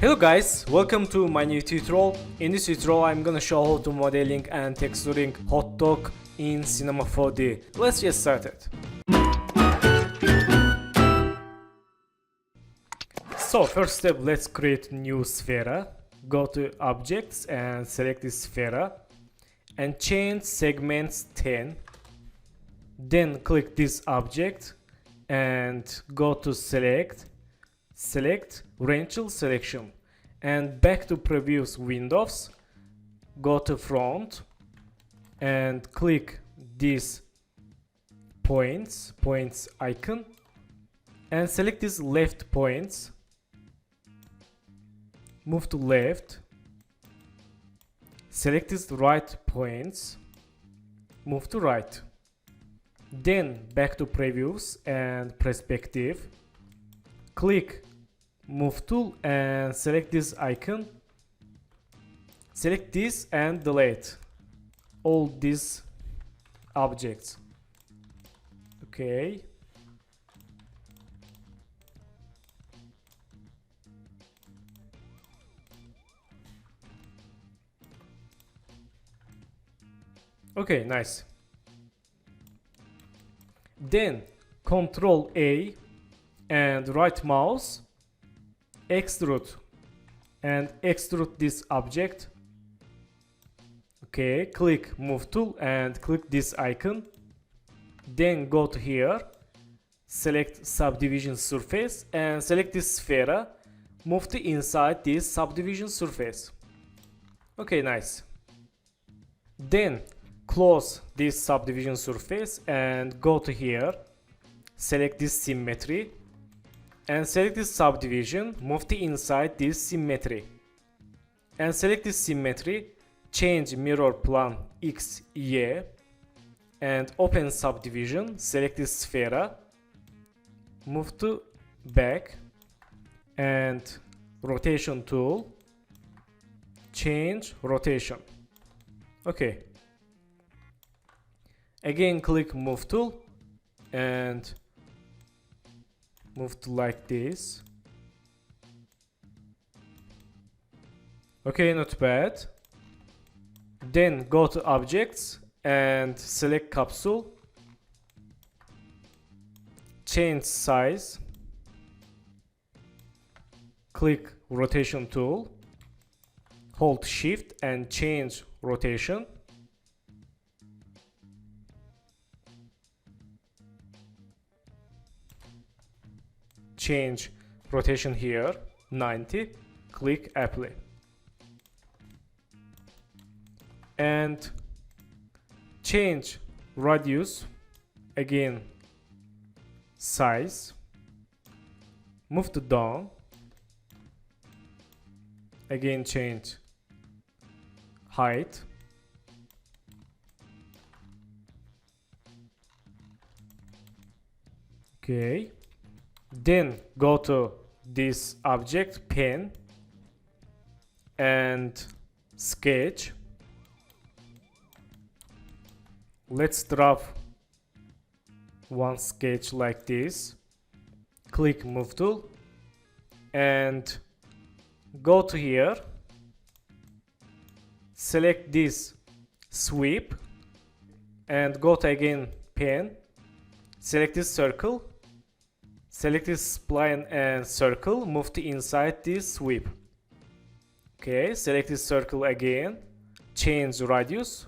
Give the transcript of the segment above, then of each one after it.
Hello guys, welcome to my new tutorial. In this tutorial I'm gonna show how to modeling and texturing Hotdog in Cinema 4D. Let's get started. So first step, let's create new sphere. Go to objects and select this sphere and change segments 10. Then click this object and go to select Rachel selection and back to previous windows. Go to front and click this points icon and select these left points. Move to left. Select these right points. Move to right. Then back to previews and perspective. Click move tool and select this icon. Select this and delete all these objects. Okay. Okay, nice. Then Control A and right mouse, extrude and extrude this object. Okay, click move tool and click this icon. Then go to here, select subdivision surface and select this sphere. Move to inside this subdivision surface. Okay, nice. Then close this subdivision surface and go to here, select this symmetry and select this subdivision. Move to inside this symmetry and select this symmetry, change mirror plane X, Y and open subdivision. Select this sphere, move to back and rotation tool, change rotation. Okay. Again click move tool and move to like this. Okay, not bad. Then go to objects and select capsule, change size, click rotation tool, hold shift and change rotation. Change rotation here 90, click apply and change radius, again size, move to down, again change height, okay. Then go to this object pen and sketch. Let's drop one sketch like this. Click move tool and go to here, select this sweep and go to again pen, select this circle. Select this spline and circle, move to inside this sweep. Okay, select this circle again, change radius.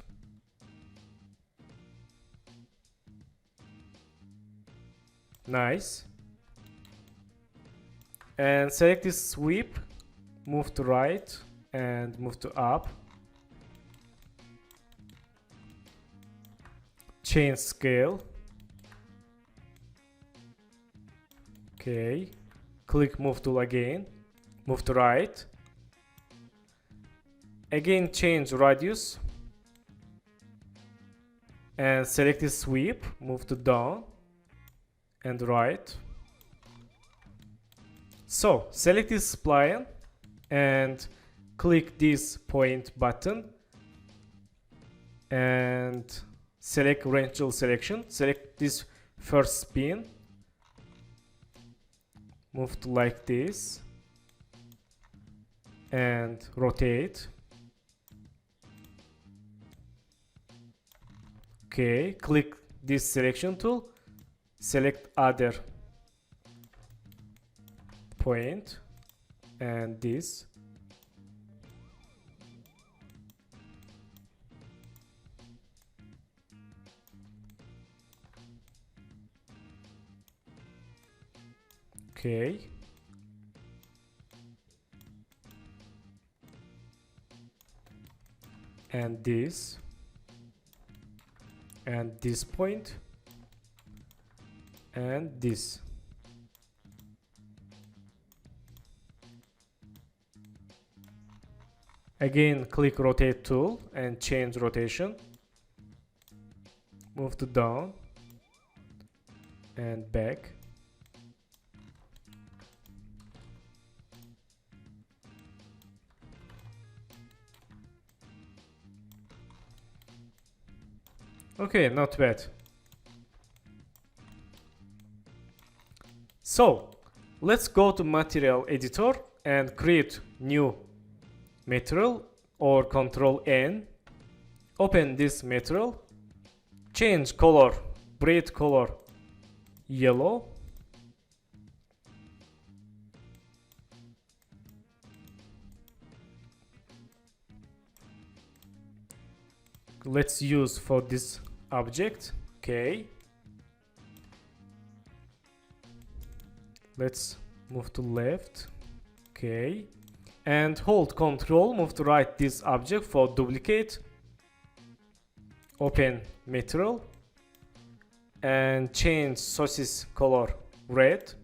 Nice. And select this sweep, move to right and move to up. Change scale. Okay, click move tool again, move to right, again change radius and select this sweep, move to down and right. So select this spline and click this point button and select Rachel selection, select this first spin, move to like this and rotate. Okay, click this selection tool, select other point and this. Okay. And this point and this. Again, click rotate tool and change rotation. Move to down and back. Okay, not bad. So let's go to material editor and create new material or Control N. Open this material, change color, bright color yellow. Let's use for this object. Okay, let's move to left. Okay, and hold Control, move to right this object for duplicate. Open material and change sources color red.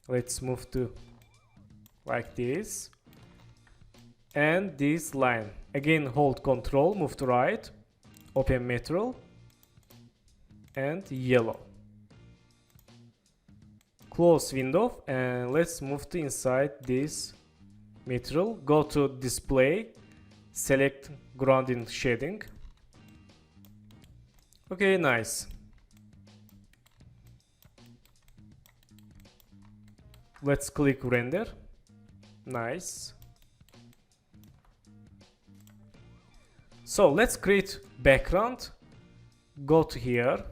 Let's move to like this. And this line. Again, hold Control, move to right, open material and yellow. Close window and let's move to inside this material. Go to display, select grounding shading. Okay, nice. Let's click render. Nice. So let's create background. Go to here,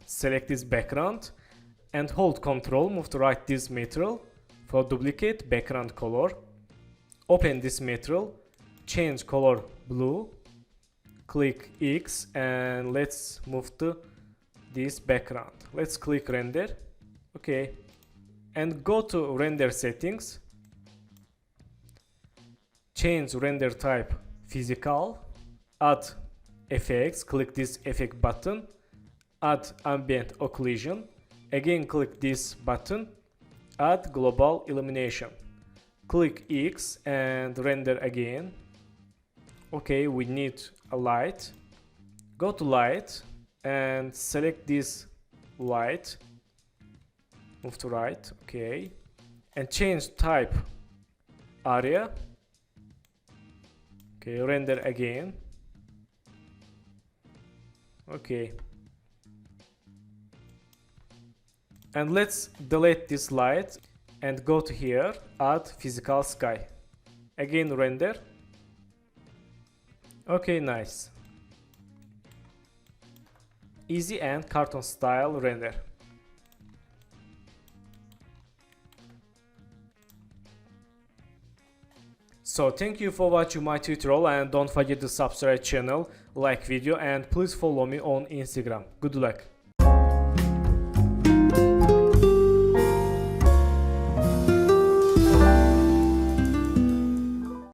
select this background and hold Control, move to right this material for duplicate background color. Open this material, change color blue, click X and let's move to this background. Let's click render. Okay, and go to render settings, change render type physical, add effects, click this effect button, add ambient occlusion, again click this button, add global illumination, click X and render again. Okay, we need a light, go to light and select this light, move to right. Okay, and change type area. Okay, render again. Okay, and let's delete this light and go to here, add physical sky, again render. Okay, nice. Easy and cartoon style render. So thank you for watching my tutorial and don't forget to subscribe channel, like video and please follow me on Instagram. Good luck.